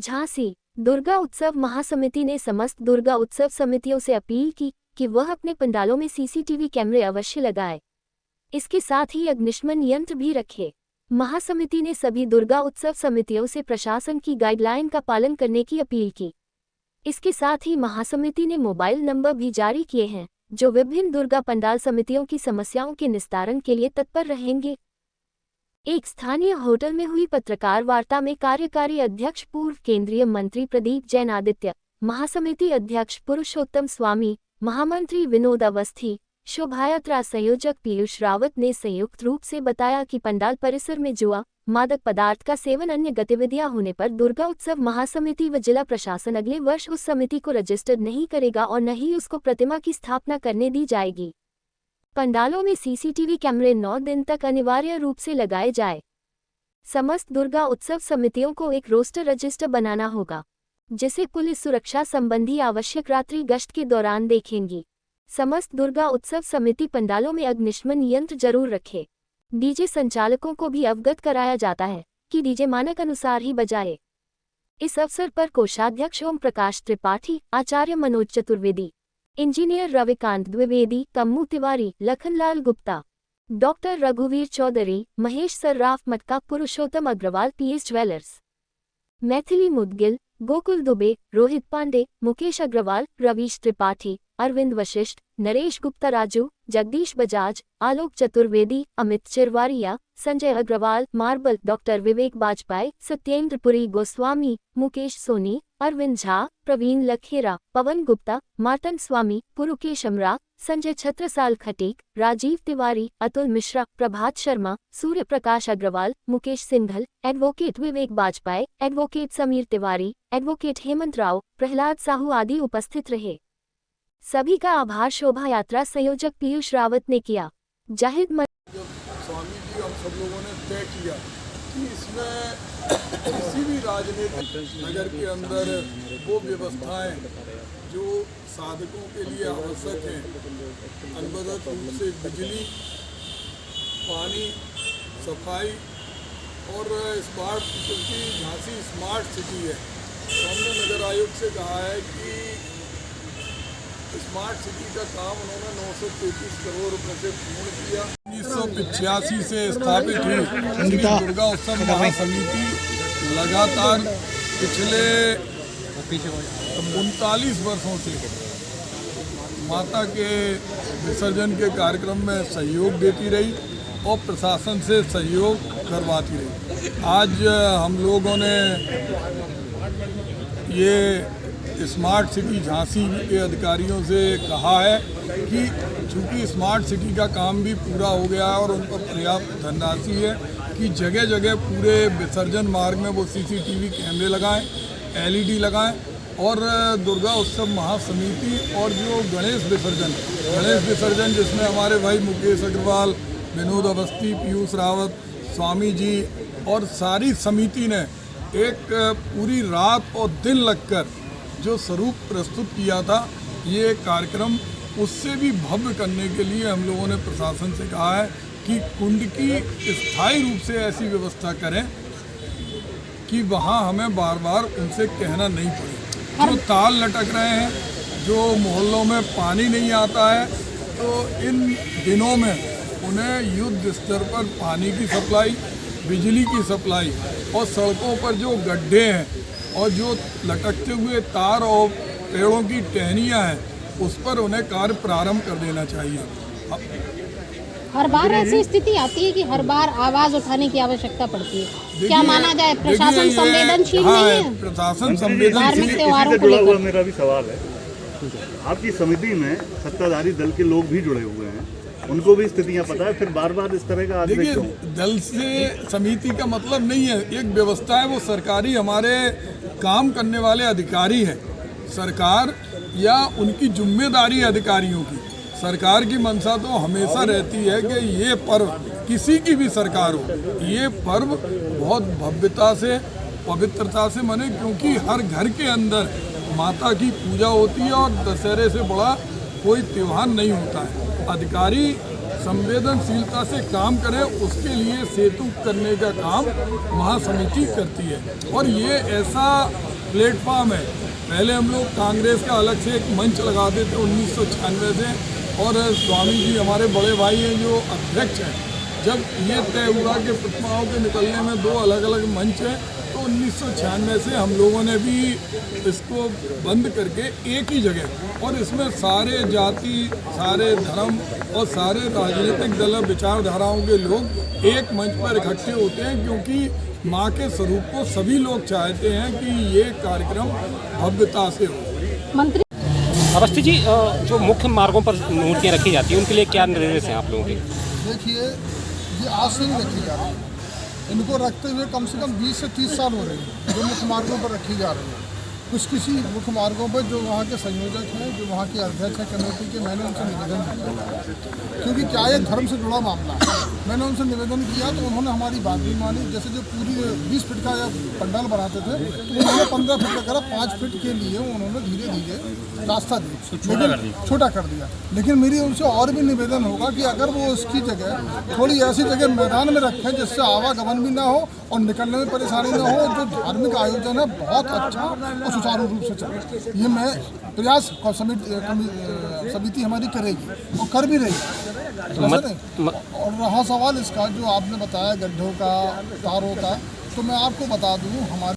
झांसी दुर्गा उत्सव महासमिति ने समस्त दुर्गा उत्सव समितियों से अपील की कि वह अपने पंडालों में सीसीटीवी कैमरे अवश्य लगाए। इसके साथ ही अग्निशमन यंत्र भी रखे। महासमिति ने सभी दुर्गा उत्सव समितियों से प्रशासन की गाइडलाइन का पालन करने की अपील की। इसके साथ ही महासमिति ने मोबाइल नंबर भी जारी किए हैं जो विभिन्न दुर्गा पंडाल समितियों की समस्याओं के निस्तारण के लिए तत्पर रहेंगे। एक स्थानीय होटल में हुई पत्रकार वार्ता में कार्यकारी अध्यक्ष पूर्व केंद्रीय मंत्री प्रदीप जैन आदित्य, महासमिति अध्यक्ष पुरुषोत्तम स्वामी, महामंत्री विनोद अवस्थी, शोभायात्रा संयोजक पीयूष रावत ने संयुक्त रूप से बताया कि पंडाल परिसर में जुआ, मादक पदार्थ का सेवन अन्य गतिविधियां होने पर दुर्गा उत्सव महासमिति व जिला प्रशासन अगले वर्ष उस समिति को रजिस्टर्ड नहीं करेगा और न ही उसको प्रतिमा की स्थापना करने दी जाएगी। पंडालों में सीसीटीवी कैमरे 9 दिन तक अनिवार्य रूप से लगाए जाए। समस्त दुर्गा उत्सव समितियों को एक रोस्टर रजिस्टर बनाना होगा जिसे पुलिस सुरक्षा संबंधी आवश्यक रात्रि गश्त के दौरान देखेंगी। समस्त दुर्गा उत्सव समिति पंडालों में अग्निशमन यंत्र जरूर रखे। डीजे संचालकों को भी अवगत कराया जाता है कि डीजे मानक अनुसार ही बजाए। इस अवसर पर कोषाध्यक्ष ओम प्रकाश त्रिपाठी, आचार्य मनोज चतुर्वेदी, इंजीनियर रविकांत द्विवेदी, कम्मू तिवारी, लखनलाल गुप्ता, डॉक्टर रघुवीर चौधरी, महेश सर्राफ मटका, पुरुषोत्तम अग्रवाल, पीएस ज्वेलर्स, मैथिली मुदगिल, गोकुल दुबे, रोहित पांडे, मुकेश अग्रवाल, रवीश त्रिपाठी, अरविंद वशिष्ठ, नरेश गुप्ता, राजू, जगदीश बजाज, आलोक चतुर्वेदी, अमित चिरवारिया, संजय अग्रवाल, मार्बल, डॉक्टर विवेक बाजपेयी, सत्येंद्र पुरी गोस्वामी, मुकेश सोनी, अरविंद झा, प्रवीण लखेरा, पवन गुप्ता, मार्तन स्वामी, पुरुकेश अमरा, संजय छत्रसाल खटीक, राजीव तिवारी, अतुल मिश्रा, प्रभात शर्मा, सूर्य प्रकाश अग्रवाल, मुकेश सिंघल, एडवोकेट विवेक बाजपेयी, एडवोकेट समीर तिवारी, एडवोकेट हेमंत राव, प्रहलाद साहू आदि उपस्थित रहे। सभी का आभार शोभा यात्रा संयोजक पीयूष रावत ने किया। जाहिद स्वामी जी हम सब लोगों ने तय किया कि इसमें किसी भी राजनीतिक नगर के अंदर वो व्यवस्थाएं जो साधकों के लिए आवश्यक हैं, अनवरत रूप से बिजली, पानी, सफाई और स्मार्ट, क्योंकि झांसी स्मार्ट सिटी है तो हमने नगर आयुक्त से कहा है कि स्मार्ट सिटी का काम उन्होंने 933 करोड़ रुपए से पूर्ण किया। 1985 से स्थापित हुई दुर्गा उत्सव महासमिति लगातार पिछले 39 वर्षों से माता के विसर्जन के कार्यक्रम में सहयोग देती रही और प्रशासन से सहयोग करवाती रही। आज हम लोगों ने ये स्मार्ट सिटी झांसी के अधिकारियों से कहा है कि चूंकि स्मार्ट सिटी का काम भी पूरा हो गया है और उन पर पर्याप्त धनराशि है कि जगह जगह पूरे विसर्जन मार्ग में वो सीसीटीवी कैमरे लगाएं, एलईडी लगाएं और दुर्गा उत्सव महासमिति और जो गणेश विसर्जन जिसमें हमारे भाई मुकेश अग्रवाल, विनोद अवस्थी, पीयूष रावत, स्वामी जी और सारी समिति ने एक पूरी रात और दिन लगकर जो स्वरूप प्रस्तुत किया था, ये कार्यक्रम उससे भी भव्य करने के लिए हम लोगों ने प्रशासन से कहा है कि कुंड की स्थायी रूप से ऐसी व्यवस्था करें कि वहाँ हमें बार बार उनसे कहना नहीं पड़े। जो ताल लटक रहे हैं, जो मोहल्लों में पानी नहीं आता है, तो इन दिनों में उन्हें युद्ध स्तर पर पानी की सप्लाई, बिजली की सप्लाई और सड़कों पर जो गड्ढे हैं और जो लटकते हुए तार और पेड़ों की टहनियाँ हैं उस पर उन्हें कार्य प्रारंभ कर देना चाहिए। हर बार ऐसी स्थिति आती है कि हर बार आवाज उठाने की आवश्यकता पड़ती है। क्या माना जाए प्रशासन संवेदनशील नहीं है? प्रशासन संवेदनशील त्योहारों को लेकर मेरा भी सवाल है। आपकी समिति में सत्ताधारी दल के लोग भी जुड़े हुए हैं, उनको भी स्थितियां पता है, फिर बार बार इस तरह का देखिए, दल से समिति का मतलब नहीं है। एक व्यवस्था है, वो सरकारी हमारे काम करने वाले अधिकारी है। सरकार या उनकी जिम्मेदारी है अधिकारियों की। सरकार की मंशा तो हमेशा रहती है कि ये पर्व, किसी की भी सरकार हो, ये पर्व बहुत भव्यता से, पवित्रता से मने, क्योंकि हर घर के अंदर माता की पूजा होती है और दशहरे से बड़ा कोई त्यौहार नहीं होता है। अधिकारी संवेदनशीलता से काम करें, उसके लिए सेतु करने का काम महासमिति करती है। और ये ऐसा प्लेटफॉर्म है। पहले हम लोग कांग्रेस का अलग से एक मंच लगाते थे 1996 से, और स्वामी जी हमारे बड़े भाई हैं जो अध्यक्ष हैं। जब ये तय हुआ कि प्रतिमाओं के निकलने में दो अलग अलग मंच हैं, तो 1996 से हम लोगों ने भी इसको बंद करके एक ही जगह, और इसमें सारे जाति, सारे धर्म और सारे राजनीतिक दल विचारधाराओं के लोग एक मंच पर इकट्ठे होते हैं, क्योंकि माँ के स्वरूप को सभी लोग चाहते हैं कि ये कार्यक्रम भव्यता से हो। मंत्री अवस्थी जी, जो मुख्य मार्गों पर मूर्तियाँ रखी जाती हैं उनके लिए क्या निर्देश हैं आप लोगों के? देखिए, ये आज से नहीं रखी जा रही है, इनको रखते हुए कम से कम 20 से 30 साल हो रहे हैं। जो मुख्य मार्गों पर रखी जा रही है, कुछ किसी मुख्य मार्गों पर जो वहाँ के संयोजक हैं, जो वहाँ के अध्यक्ष हैं कमेटी के, मैंने उनसे निवेदन किया, क्योंकि क्या ये धर्म से जुड़ा मामला है। मैंने उनसे निवेदन किया तो उन्होंने हमारी बात भी मानी। जैसे जो पूरी 20 फीट का या पंडाल बनाते थे, तो उन्होंने 15 फीट का करा, 5 फीट के लिए उन्होंने धीरे धीरे रास्ता दिया, छोटा कर दिया। लेकिन मेरी उनसे और भी निवेदन होगा कि अगर वो उसकी जगह थोड़ी ऐसी जगह मैदान में रखें जिससे आवागमन भी ना हो और निकलने में परेशानी ना हो, जो धार्मिक आयोजन है बहुत अच्छा और सुचारू रूप से चले। ये मैं प्रयास समिति हमारी करेगी और कर भी रही है। और रहा सवाल इसका जो आपने बताया गड्ढों का, तारों का, तो मैं आपको बता दूं हमारे